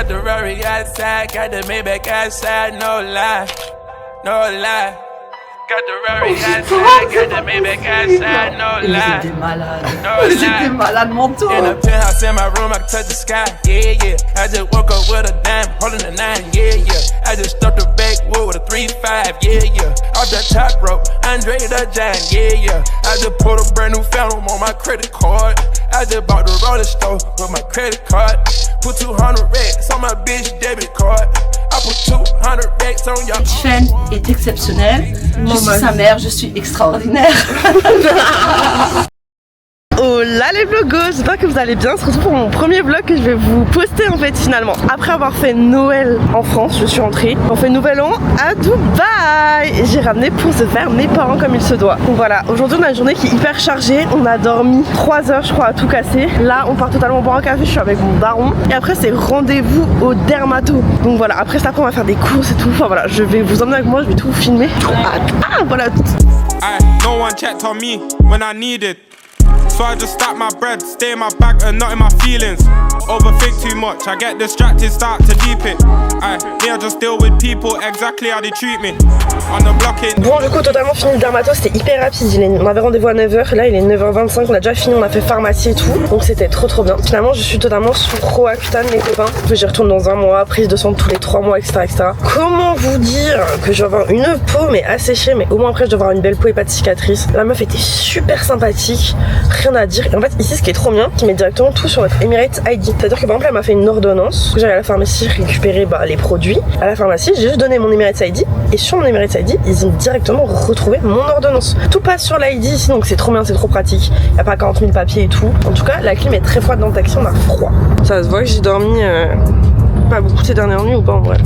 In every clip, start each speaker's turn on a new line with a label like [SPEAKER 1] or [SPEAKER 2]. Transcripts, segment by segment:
[SPEAKER 1] Got the Rari outside, got the Maybach outside, no lie, no lie. Got the Rari outside, got the Maybach outside, no lie.
[SPEAKER 2] Vous êtes des malades.
[SPEAKER 1] No
[SPEAKER 2] Vous êtes des malades mentaux.
[SPEAKER 1] In a penthouse in my room, I can touch the sky, yeah, yeah. I just woke up with a dime, holding a 9, yeah, yeah. I just stuffed the backwood with a 3-5, yeah, yeah. Off the top rope, Andre the Giant, yeah, yeah. I just put a brand new Phantom on my credit card. I just bought the roller store with my credit card. Put 200 racks on my bitch debit card. I put 200 racks on your
[SPEAKER 2] Chaîne est exceptionnelle. Je suis sa mère, je suis extraordinaire.
[SPEAKER 3] Oh là les vlogos, j'espère que vous allez bien. On se retrouve pour mon premier vlog que je vais vous poster en fait finalement. Après avoir fait Noël en France, je suis rentrée. On fait Nouvel An à Dubaï. J'ai ramené pour se faire mes parents comme il se doit. Donc voilà, aujourd'hui on a une journée qui est hyper chargée. On a dormi 3 heures je crois à tout casser. Là on part totalement boire un café, je suis avec mon daron. Et après c'est rendez-vous au dermato. Donc voilà, après ça on va faire des courses et tout. Enfin voilà, je vais vous emmener avec moi, je vais tout vous filmer. Ah voilà.
[SPEAKER 1] no one checked on me when I needed. So I just stack my bread, stay in my bag and not in my feelings. Overthink too much, I get distracted, start to deep it. Me I just deal with people exactly how they treat me. On the blocking.
[SPEAKER 3] Bon du coup totalement fini le dermato, c'était hyper rapide. On avait rendez-vous à 9h, là il est 9h25, on a déjà fini, on a fait pharmacie et tout. Donc c'était trop bien. Finalement je suis totalement sous Roaccutane les copains. J'y retourne dans un mois, prise de sang tous les 3 mois, etc. Comment vous dire que je vais avoir une peau mais asséchée, mais au moins après je dois avoir une belle peau et pas de cicatrices. La meuf était super sympathique, rien à dire. Et en fait ici ce qui est trop bien, qui met directement tout sur votre Emirates ID. C'est-à-dire que par exemple elle m'a fait une ordonnance, que j'allais à la pharmacie récupérer les produits. À la pharmacie j'ai juste donné mon Emirates ID et sur mon Emirates ID ils ont directement retrouvé mon ordonnance. Tout passe sur l'ID ici donc c'est trop bien, c'est trop pratique. Y a pas 40 000 papiers et tout. En tout cas la clim est très froide dans le taxi, on a froid. Ça se voit que j'ai dormi pas beaucoup ces dernières nuits ou pas en vrai.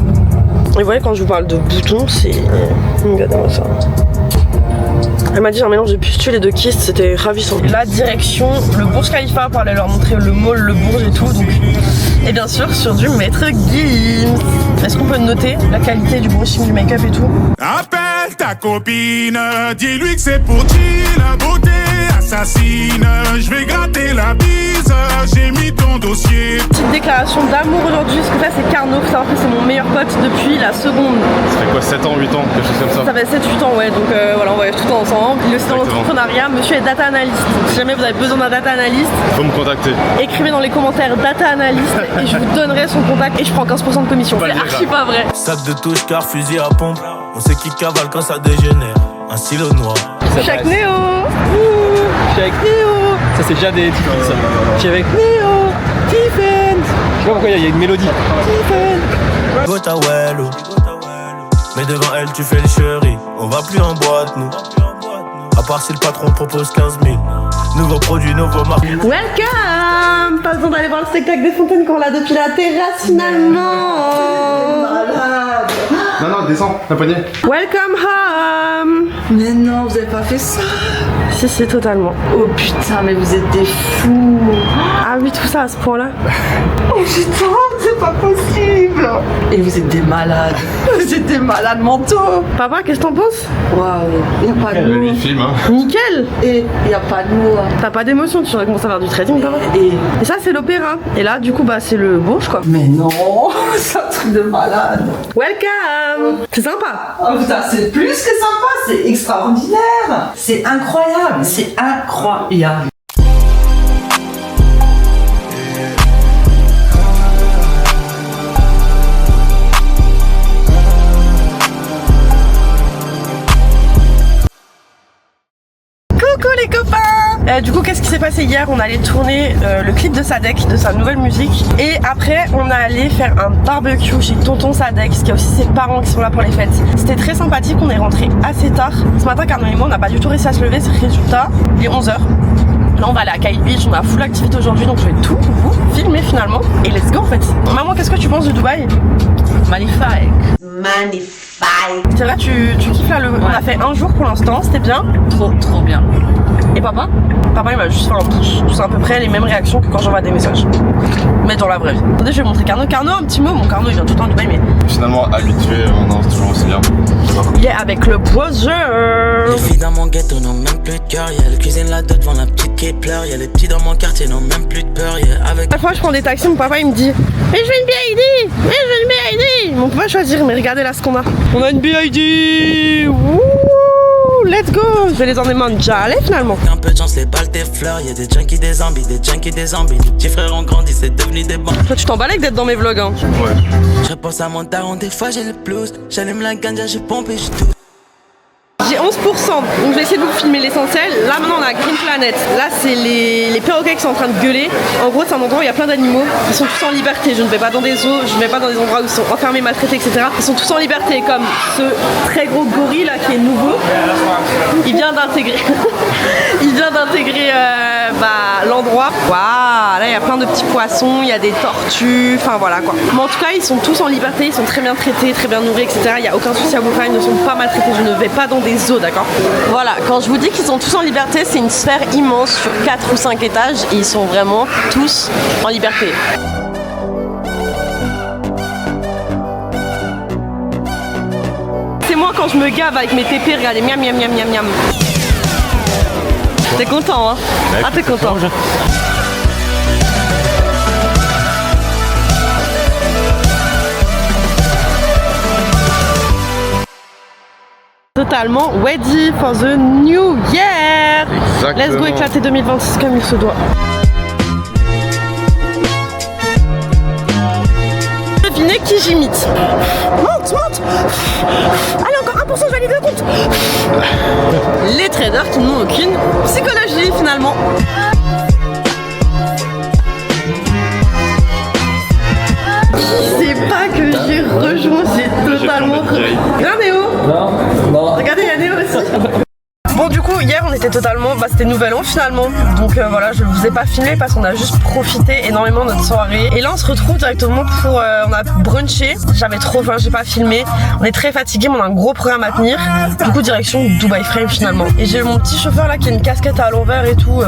[SPEAKER 3] Et vous voyez quand je vous parle de boutons c'est... Regardez-moi ça. Elle m'a dit un mélange de pustules et de kystes, c'était ravissant. La direction, le Burj Khalifa pour aller leur montrer le mall, le bourge et tout. Donc, et bien sûr sur du Maître Gims. Est-ce qu'on peut noter la qualité du brushing, du make-up et tout?
[SPEAKER 4] Appelle ta copine, dis-lui que c'est pour ti la beauté assassine. Je vais gratter la bise, j'ai mis ton dossier.
[SPEAKER 3] Petite déclaration d'amour aujourd'hui, ce que ça c'est Carnot, faut savoir que c'est mon meilleur pote depuis la seconde.
[SPEAKER 5] Ça fait quoi, 7 ans, 8 ans, quelque chose comme ça?
[SPEAKER 3] Ça fait 7-8 ans ouais, donc voilà on voyage tout le temps ensemble. Il est aussi dans l'entrepreneuriat, monsieur est data analyst. Donc, si jamais vous avez besoin d'un data analyst,
[SPEAKER 5] faut me contacter.
[SPEAKER 3] Écrivez dans les commentaires data analyst et je vous donnerai son contact et je prends 15% de commission. C'est archi pas vrai.
[SPEAKER 6] Sac de touche car fusil à pompe. On sait qui cavale quand ça dégénère. Un stylo noir.
[SPEAKER 3] Je suis avec Néo. Je suis avec Néo.
[SPEAKER 5] Ça c'est déjà des types ça.
[SPEAKER 3] Je suis avec Néo. Tiffen.
[SPEAKER 5] Je sais pas pourquoi il y a une mélodie.
[SPEAKER 6] Tiffen. Gotawello. Mais devant elle tu fais les chéris. On va plus en boîte nous. À part si le patron propose 15 000. Nouveaux produits, nouveaux marques.
[SPEAKER 3] Welcome. Pas besoin d'aller voir le spectacle des fontaines qu'on l'a depuis la terrasse finalement.
[SPEAKER 2] Malade.
[SPEAKER 5] Non, descends, la poignée.
[SPEAKER 3] Welcome home.
[SPEAKER 2] Mais non, vous avez pas fait ça.
[SPEAKER 3] Si, totalement.
[SPEAKER 2] Oh putain, mais vous êtes des fous.
[SPEAKER 3] Ah oui, tout ça à ce point-là.
[SPEAKER 2] Oh putain, c'est pas possible. Et vous êtes des malades. Vous êtes des malades mentaux.
[SPEAKER 3] Papa, qu'est-ce que t'en penses?
[SPEAKER 2] Waouh, y a pas de mots.
[SPEAKER 5] Film, hein.
[SPEAKER 3] Nickel.
[SPEAKER 2] Et y a pas de mots.
[SPEAKER 3] T'as pas d'émotion, tu aurais commencé à faire du trading, papa. Et ça, c'est l'opéra. Et là, du coup, c'est le Bourge, quoi.
[SPEAKER 2] Mais non, c'est un truc de malade.
[SPEAKER 3] Welcome. C'est sympa.
[SPEAKER 2] Oh putain, c'est plus que sympa, c'est extraordinaire. C'est incroyable, c'est incroyable.
[SPEAKER 3] Coucou les copains. Du coup qu'est-ce qui s'est passé hier? On allait tourner le clip de Sadek, de sa nouvelle musique. Et après on est allé faire un barbecue chez tonton Sadek, qui a aussi ses parents qui sont là pour les fêtes. C'était très sympathique, on est rentré assez tard. Ce matin Carnot et moi on n'a pas du tout réussi à se lever, c'est le résultat. Il est 11h. Là on va aller à Kite Beach, on a full activité aujourd'hui donc je vais tout vous filmer finalement. Et let's go en fait. Maman, qu'est-ce que tu penses de Dubaï?
[SPEAKER 2] Magnifique.
[SPEAKER 3] C'est vrai, tu kiffes là, on a fait un jour pour l'instant, c'était bien?
[SPEAKER 2] Trop bien.
[SPEAKER 3] Et papa? Papa il m'a juste fait un pouce. C'est à peu près les mêmes réactions que quand j'envoie des messages. Mais dans la vraie vie. Attendez, je vais montrer Carnot. Carnot, un petit mot. Mon Carnot il vient tout le temps de Dubaï, mais.
[SPEAKER 5] Finalement habitué, non, c'est toujours aussi bien.
[SPEAKER 3] Il est avec le poseur.
[SPEAKER 7] Les filles dans mon ghetto n'ont même plus de cœur. Y'a le cuisine là-dedans devant la petite qui pleure. Y'a les petits dans mon quartier n'ont même plus de peur. Avec.
[SPEAKER 3] Chaque fois je prends des taxis, mon papa il me dit mais je veux une BID, mais je veux une BID. Mon papa choisir, mais regardez là ce qu'on a. On a une BID. Wouh, let's go. Je vais les emmener Mandjale finalement.
[SPEAKER 7] Un peu de chance, les balles t'effleurent. Y'a des junkies, des zombies, des junkies, des zombies. Les petits frères ont grandi, c'est devenu des bancs.
[SPEAKER 3] Toi tu t'en balèques d'être dans mes vlogs hein.
[SPEAKER 5] Ouais.
[SPEAKER 7] Je repense à mon daron, des fois j'ai le blues. J'allume la ganja, je pompe et je touche.
[SPEAKER 3] J'ai 11%, donc je vais essayer de vous filmer l'essentiel. Là maintenant on a Green Planet. Là c'est les perroquets qui sont en train de gueuler. En gros c'est un endroit où il y a plein d'animaux. Ils sont tous en liberté, je ne vais pas dans des zoos, je ne vais pas dans des endroits où ils sont enfermés, maltraités, etc. Ils sont tous en liberté, comme ce très gros gorille là qui est nouveau. Il vient d'intégrer l'endroit. Waouh, là il y a plein de petits poissons, il y a des tortues, enfin voilà quoi. Mais en tout cas ils sont tous en liberté, ils sont très bien traités, très bien nourris, etc. Il n'y a aucun souci à vous faire, ils ne sont pas maltraités, je ne vais pas dans des zoos, d'accord. Voilà, quand je vous dis qu'ils sont tous en liberté, c'est une sphère immense sur 4 ou 5 étages et ils sont vraiment tous en liberté. C'est moi quand je me gave avec mes TP, regardez, miam miam miam miam miam. T'es content hein? Ah t'es content. Totalement ready for the new year.
[SPEAKER 5] Exactement.
[SPEAKER 3] Let's go éclater 2026 comme il se doit. Devinez qui j'imite. Monte, monte. Allez encore 1%, je valide le compte. Les traders qui n'ont aucune psychologie finalement. C'est pas que j'ai rejoint, c'est totalement. Regarde Néo. Non. Regardez, il y a Néo aussi. Bon du coup hier on était totalement, c'était nouvel an finalement, donc voilà je vous ai pas filmé parce qu'on a juste profité énormément de notre soirée et là on se retrouve directement pour, on a brunché, j'avais trop faim, j'ai pas filmé, on est très fatigué mais on a un gros programme à tenir, du coup direction Dubai Frame finalement et j'ai mon petit chauffeur là qui a une casquette à l'envers et tout.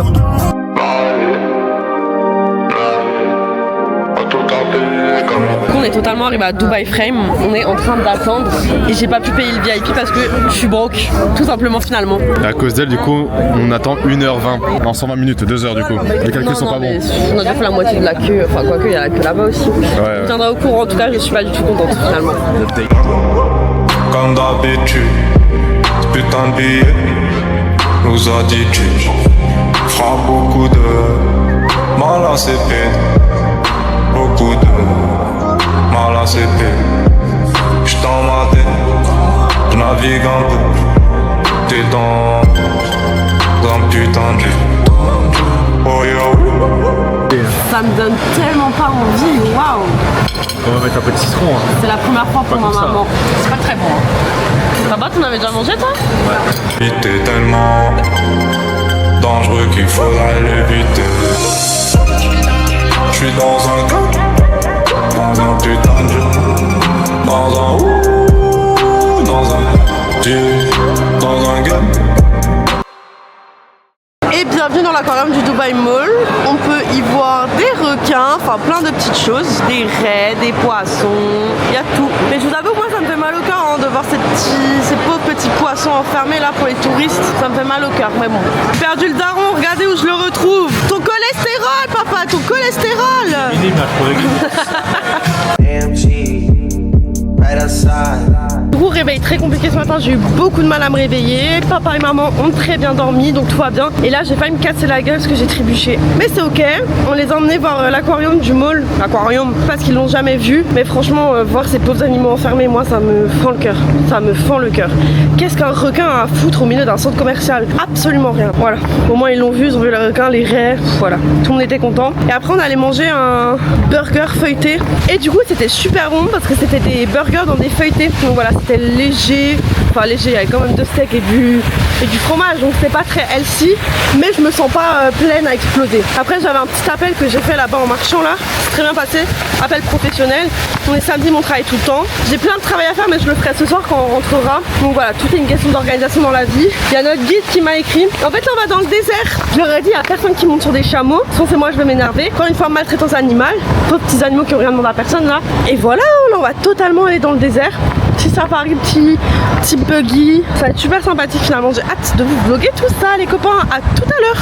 [SPEAKER 3] On est totalement arrivé à Dubai Frame, on est en train d'attendre et j'ai pas pu payer le VIP parce que je suis broke, tout simplement finalement.
[SPEAKER 5] Et à cause d'elle du coup on attend 1h20, non 120 minutes, 2h du coup, les calculs sont pas bons.
[SPEAKER 3] On a déjà fait la moitié de la queue, enfin quoique il y a la queue là-bas aussi.
[SPEAKER 5] Ouais.
[SPEAKER 3] On tiendra au courant, en tout cas je suis pas du tout contente finalement.
[SPEAKER 8] Comme d'habitude, ce putain de billet nous a dit tu feras beaucoup de mal à ses pieds. Beaucoup de mal à ses pieds. J'suis dans ma tête, j'navigue un peu. T'es dans un putain de jet. Oh yo.
[SPEAKER 3] Ça me donne tellement pas envie, waouh.
[SPEAKER 5] On va mettre un peu de citron hein.
[SPEAKER 3] C'est la première fois pour ma maman. C'est pas très bon hein. Là-bas t'en avais déjà mangé toi?
[SPEAKER 8] Ouais. T'es tellement dangereux qu'il faudrait l'éviter. J'suis dans un gars, dans un putain de jeu, dans un gars.
[SPEAKER 3] Et bienvenue dans l'aquarium du Dubai Mall. On peut y voir des requins, enfin plein de petites choses, des raies, des poissons, il y a tout. Mais je vous avoue que moi ça me fait mal au cœur hein, de voir ces pauvres petits poissons enfermés là pour les touristes. Ça me fait mal au cœur, mais bon. J'ai perdu le daron, regardez où je le retrouve. Ton cholestérol papa, ton cholestérol. Du coup réveil très compliqué ce matin, j'ai eu beaucoup de mal à me réveiller. Papa et maman ont très bien dormi donc tout va bien. Et là j'ai failli me casser la gueule parce que j'ai trébuché. Mais c'est ok, on les a emmenés voir l'aquarium du mall. L'aquarium parce qu'ils l'ont jamais vu. Mais franchement voir ces pauvres animaux enfermés, moi ça me fend le cœur. Ça me fend le cœur. Qu'est-ce qu'un requin a à foutre au milieu d'un centre commercial? Absolument rien. Voilà, au moins ils l'ont vu, ils ont vu le requin, les raies. Voilà, tout le monde était content. Et après on allait manger un burger feuilleté. Et du coup c'était super bon parce que c'était des burgers dans des feuilletés. Donc voilà, c'était léger. Enfin léger, il y avait quand même 2 steaks et du fromage, donc c'était pas très healthy, mais je me sens pas pleine à exploser. Après j'avais un petit appel que j'ai fait là-bas en marchant là, c'est très bien passé, appel professionnel. On est samedi, mon travail tout le temps. J'ai plein de travail à faire, mais je le ferai ce soir quand on rentrera. Donc voilà, tout est une question d'organisation dans la vie. Il y a notre guide qui m'a écrit. En fait là on va dans le désert. Je leur ai dit à personne qui monte sur des chameaux, sinon c'est moi je vais m'énerver. Encore une fois, maltraitance animale, d'autres petits animaux qui ont rien demandé à personne là. Et voilà, là on va totalement aller dans le désert. Petit safari, petit buggy, ça va être super sympathique finalement. J'ai hâte de vous vlogger tout ça les copains, à tout à l'heure.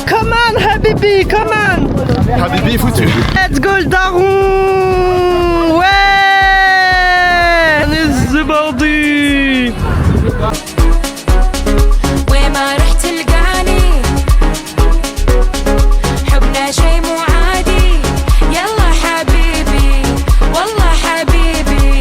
[SPEAKER 3] Come on Habibi, come on.
[SPEAKER 5] Habibi foutu.
[SPEAKER 3] Let's go le daron. Ouais, on est zébordés.
[SPEAKER 9] وما رح تلقاني حبنا شي مو عادي يلا حبيبي والله حبيبي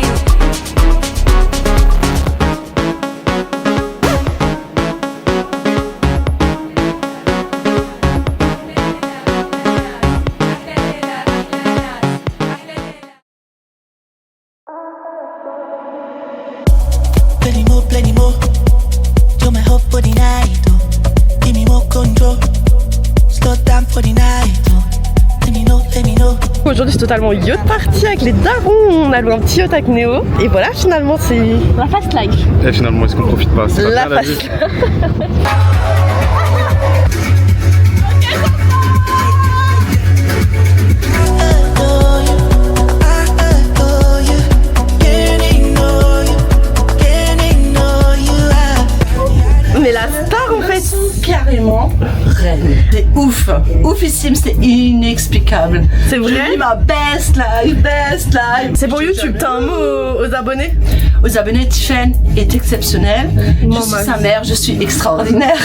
[SPEAKER 10] Plenty more. You're my hope for the night, oh. Give me more control. Slow down for the night, oh. Let me know.
[SPEAKER 3] Aujourd'hui c'est totalement yacht party avec les darons. On a loué un petit yacht avec Néo. Et voilà, finalement c'est la fast life.
[SPEAKER 5] Et finalement, est-ce qu'on profite pas? C'est
[SPEAKER 3] La
[SPEAKER 5] pas bien,
[SPEAKER 3] fast
[SPEAKER 5] vie.
[SPEAKER 3] Mais la star en fait.
[SPEAKER 2] Carrément reine. C'est ouf. Oufissime, c'est inexplicable.
[SPEAKER 3] C'est vrai?
[SPEAKER 2] Je vis ma best life.
[SPEAKER 3] C'est pour YouTube, t'as un mot aux abonnés?
[SPEAKER 2] Aux abonnés, Tiffen est exceptionnelle. Je suis sa mère, je suis extraordinaire.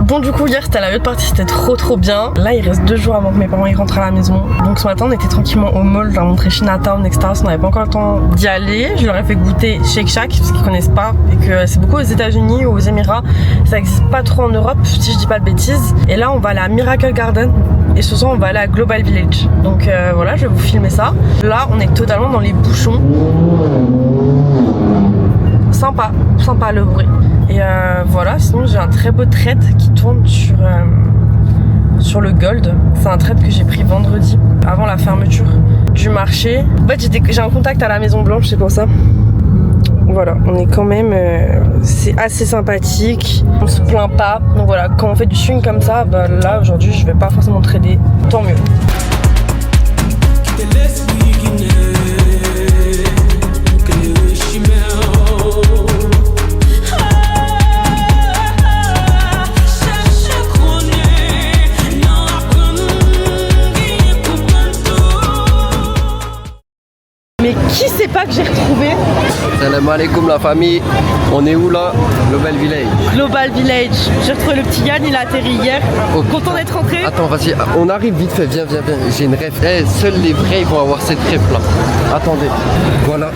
[SPEAKER 3] Bon du coup hier c'était la yacht party, c'était trop bien. Là il reste 2 jours avant que mes parents y rentrent à la maison. Donc ce matin on était tranquillement au mall, je leur ai montré Chinatown etc. On n'avait pas encore le temps d'y aller. Je leur ai fait goûter Shake Shack parce qu'ils connaissent pas et que c'est beaucoup aux États-Unis ou aux Émirats. Ça existe pas trop en Europe si je dis pas de bêtises. Et là on va aller à Miracle Garden et ce soir on va aller à Global Village. Donc voilà, je vais vous filmer ça. Là on est totalement dans les bouchons. Sympa le bruit. Et voilà, sinon j'ai un très beau thread qui tourne sur le Gold. C'est un thread que j'ai pris vendredi, avant la fermeture du marché. En fait j'ai un contact à la Maison Blanche, c'est pour ça. Voilà, on est quand même, c'est assez sympathique, on se plaint pas. Donc voilà, quand on fait du swing comme ça, bah là aujourd'hui je vais pas forcément trader, tant mieux. Mais qui sait pas que j'ai retrouvé?
[SPEAKER 11] Salam alaikum la famille, on est où là? Global Village.
[SPEAKER 3] Global Village. J'ai retrouvé le petit Yann, il a atterri hier.
[SPEAKER 11] Oh,
[SPEAKER 3] content d'être rentré.
[SPEAKER 11] Attends, vas-y, on arrive vite fait, viens. J'ai une rêve. Eh, seuls les vrais ils vont avoir cette rêve là. Attendez, voilà.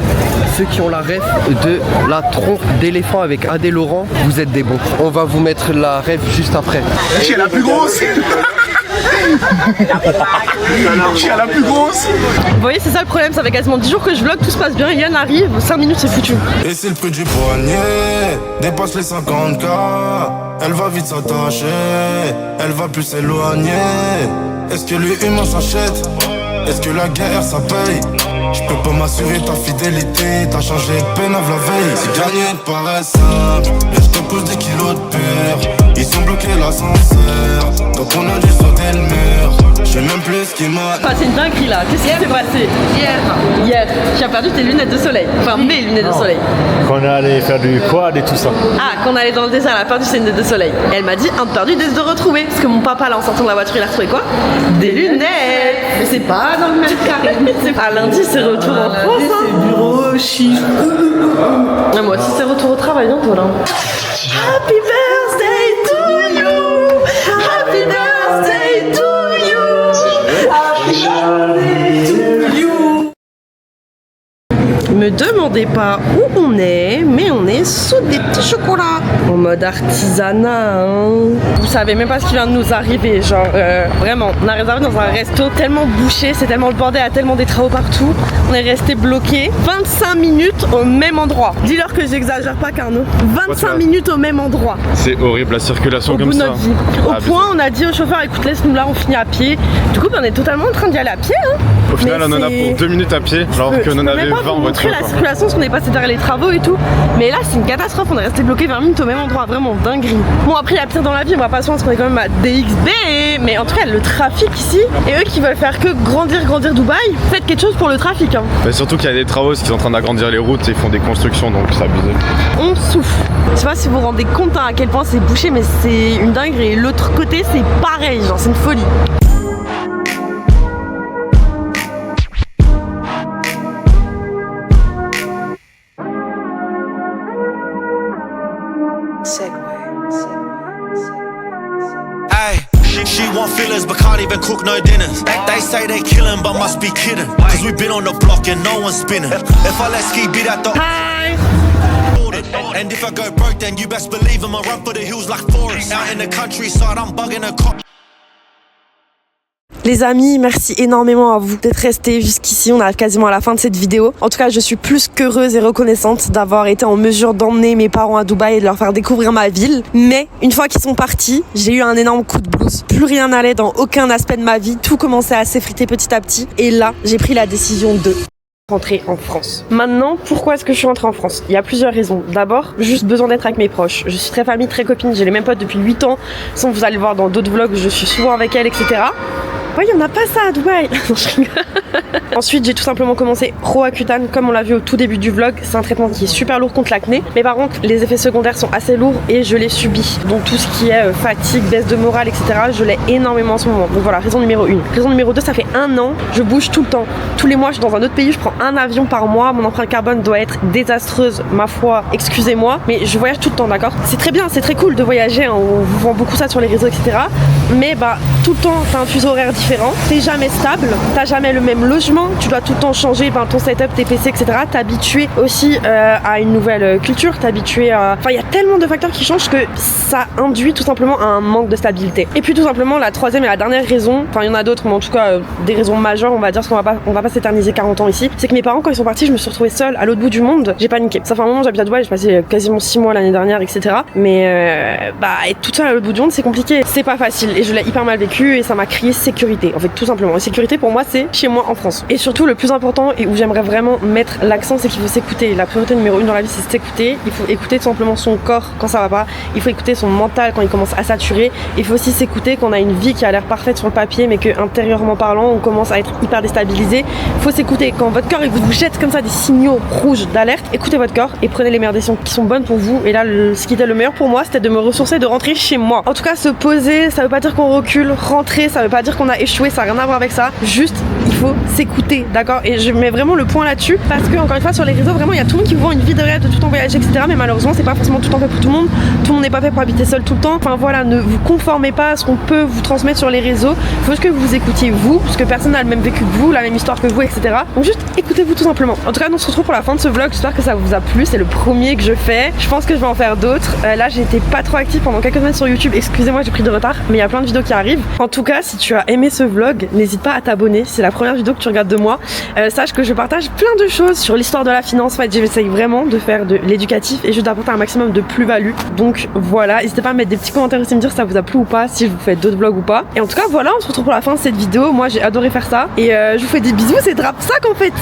[SPEAKER 11] Ceux qui ont la rêve de la trompe d'éléphant avec Adé Laurent, vous êtes des bons. On va vous mettre la rêve juste après.
[SPEAKER 4] Qui est la plus grosse? Qui est la plus grosse?
[SPEAKER 3] Vous voyez, c'est ça le problème, ça fait quasiment 10 jours que je vlog, tout se passe bien, Yann arrive, 5 minutes c'est foutu.
[SPEAKER 8] Et c'est le prix du poignet, dépasse les 50K. Elle va vite s'attacher, elle va plus s'éloigner. Est-ce que lui humain s'achète?
[SPEAKER 12] Est-ce que la guerre ça paye? Je peux pas m'assurer ta fidélité. T'as changé de peine la veille. Si gagner te paraît simple, mais je te pousse des kilos de peur. Ils ont bloqué l'ascenseur, donc on a dû sauter le mur. Je sais même plus ce qui m'a...
[SPEAKER 3] Enfin, c'est une dinguerie là, qu'est-ce qui s'est passé? Hier, tu as perdu tes lunettes de soleil. Enfin, mes lunettes de soleil.
[SPEAKER 13] Qu'on allait faire du quad et tout ça.
[SPEAKER 3] Ah, qu'on allait dans le désert, elle a perdu ses lunettes de soleil. Elle m'a dit, un perdu, des de retrouver. Parce que mon papa là, en sortant de la voiture, il a retrouvé quoi? Des lunettes. Mais c'est pas dans le même carré. À lundi, c'est retour en France. C'est bureau chic. Moi aussi, c'est retour au travail bientôt là. Happy birthday to you. Happy birthday to you. Happy birthday to you. Me demandez pas où on est, mais on est sous des petits chocolats. En mode artisanat, hein. Vous savez même pas ce qui vient de nous arriver. Genre, vraiment, on a réservé dans un resto tellement bouché, c'est tellement le bordel, il y a tellement des travaux partout. On est resté bloqué 25 minutes au même endroit. Dis-leur que j'exagère pas, Carnot. 25 minutes au même endroit.
[SPEAKER 5] C'est horrible la circulation
[SPEAKER 3] au
[SPEAKER 5] comme ça.
[SPEAKER 3] Au point, on a dit au chauffeur, écoute, laisse-nous là, on finit à pied. Du coup, on est totalement en train d'y aller à pied. Hein.
[SPEAKER 5] Au final, on en a pour 2 minutes à pied, alors qu'on en avait 20 en voiture.
[SPEAKER 3] La circulation, parce qu'on est passé derrière les travaux et tout. Mais là, c'est une catastrophe. On est resté bloqué 20 minutes au même endroit. Vraiment dinguerie. Bon, après, il y a pire dans la vie. On va pas se parce qu'on est quand même à DXB. Mais en tout cas, le trafic ici. Et eux qui veulent faire que grandir Dubaï, faites quelque chose pour le trafic. Hein.
[SPEAKER 5] Mais surtout qu'il y a des travaux qui sont en train d'agrandir les routes et ils font des constructions, donc c'est abusé.
[SPEAKER 3] On souffle. Je sais pas si vous vous rendez compte à quel point c'est bouché, mais c'est une dinguerie. Et l'autre côté, c'est pareil. Genre, c'est une folie.
[SPEAKER 6] She want fillers but can't even cook no dinners. They say they killin' but must be kidding. Cause we been on the block and no one's spinning. If I let ski beat at the and if I go broke then you best believe I'ma run for the hills like Forrest. Out in the countryside I'm bugging a cop.
[SPEAKER 3] Les amis, merci énormément à vous d'être restés jusqu'ici. On arrive quasiment à la fin de cette vidéo. En tout cas, je suis plus qu'heureuse et reconnaissante d'avoir été en mesure d'emmener mes parents à Dubaï et de leur faire découvrir ma ville. Mais une fois qu'ils sont partis, j'ai eu un énorme coup de blues. Plus rien n'allait dans aucun aspect de ma vie. Tout commençait à s'effriter petit à petit. Et là, j'ai pris la décision de rentrer en France. Maintenant, pourquoi est-ce que je suis rentrée en France? Il y a plusieurs raisons. D'abord, juste besoin d'être avec mes proches. Je suis très famille, très copine. J'ai les mêmes potes depuis 8 ans. Sans vous allez le voir dans d'autres vlogs, je suis souvent avec elles, etc. Ouais, il n'y en a pas ça à Dubaï. Ensuite, j'ai tout simplement commencé Roaccutane, comme on l'a vu au tout début du vlog. C'est un traitement qui est super lourd contre l'acné. Mais par contre, les effets secondaires sont assez lourds et je l'ai subi. Donc tout ce qui est fatigue, baisse de morale, etc., je l'ai énormément en ce moment. Donc voilà, raison numéro 1. Raison numéro 2, ça fait 1 an, je bouge tout le temps. Tous les mois, je suis dans un autre pays, je prends un avion par mois. Mon empreinte carbone doit être désastreuse, ma foi, excusez-moi. Mais je voyage tout le temps, d'accord? C'est très bien, c'est très cool de voyager. Hein. On vous vend beaucoup ça sur les réseaux, etc. Mais bah, tout le temps, t'as un fuseau horaire différent. T'es jamais stable, t'as jamais le même logement, tu dois tout le temps changer ton setup, tes PC, etc. T'habituer aussi à une nouvelle culture, t'habituer à... Enfin, il y a tellement de facteurs qui changent que ça induit tout simplement un manque de stabilité. Et puis tout simplement, la troisième et la dernière raison, enfin il y en a d'autres, mais en tout cas des raisons majeures, on va dire, parce qu'on va pas s'éterniser 40 ans ici, c'est que mes parents, quand ils sont partis, je me suis retrouvée seule à l'autre bout du monde, j'ai paniqué. Ça fait un moment, j'habite à Dubaï, j'ai passé quasiment 6 mois l'année dernière, etc. Mais être toute seule à l'autre bout du monde, c'est compliqué. C'est pas facile et je l'ai hyper mal vécu et ça m'a crié sécurité. En fait, tout simplement. Et sécurité pour moi, c'est chez moi en France. Et surtout, le plus important et où j'aimerais vraiment mettre l'accent, c'est qu'il faut s'écouter. La priorité numéro 1 dans la vie, c'est s'écouter. Il faut écouter tout simplement son corps quand ça va pas. Il faut écouter son mental quand il commence à saturer. Il faut aussi s'écouter quand on a une vie qui a l'air parfaite sur le papier, mais que intérieurement parlant, on commence à être hyper déstabilisé. Il faut s'écouter quand votre corps il vous jette comme ça des signaux rouges d'alerte. Écoutez votre corps et prenez les meilleures décisions qui sont bonnes pour vous. Et là, ce qui était le meilleur pour moi, c'était de me ressourcer, de rentrer chez moi. En tout cas, se poser, ça veut pas dire qu'on recule. Rentrer, ça veut pas dire qu'on a échoué. Ça n'a rien à voir avec ça. Juste, il faut s'écouter, d'accord? Et je mets vraiment le point là-dessus parce que, encore une fois, sur les réseaux, vraiment, il y a tout le monde qui vous vend une vie de rêve, de tout le temps voyager, etc. Mais malheureusement, c'est pas forcément tout le temps fait pour tout le monde. Tout le monde n'est pas fait pour habiter seul tout le temps. Enfin voilà, ne vous conformez pas à ce qu'on peut vous transmettre sur les réseaux. Il faut que vous écoutiez vous, parce que personne n'a le même vécu que vous, la même histoire que vous, etc. Donc juste écoutez-vous tout simplement. En tout cas, on se retrouve pour la fin de ce vlog. J'espère que ça vous a plu. C'est le premier que je fais. Je pense que je vais en faire d'autres. Là, j'ai été pas trop active pendant quelques semaines sur YouTube. Excusez-moi, j'ai pris de retard, mais il y a plein de vidéos qui arrivent. En tout cas, si tu as aimé ce vlog, n'hésite pas à t'abonner. C'est la première première vidéo que tu regardes de moi, sache que je partage plein de choses sur l'histoire de la finance. En fait, j'essaye vraiment de faire de l'éducatif et je d'apporter un maximum de plus-value. Donc voilà, n'hésitez pas à mettre des petits commentaires aussi, me dire si ça vous a plu ou pas, si je vous fais d'autres vlogs ou pas. Et en tout cas, voilà, on se retrouve pour la fin de cette vidéo. Moi, j'ai adoré faire ça et je vous fais des bisous. C'est Drapsac en fait.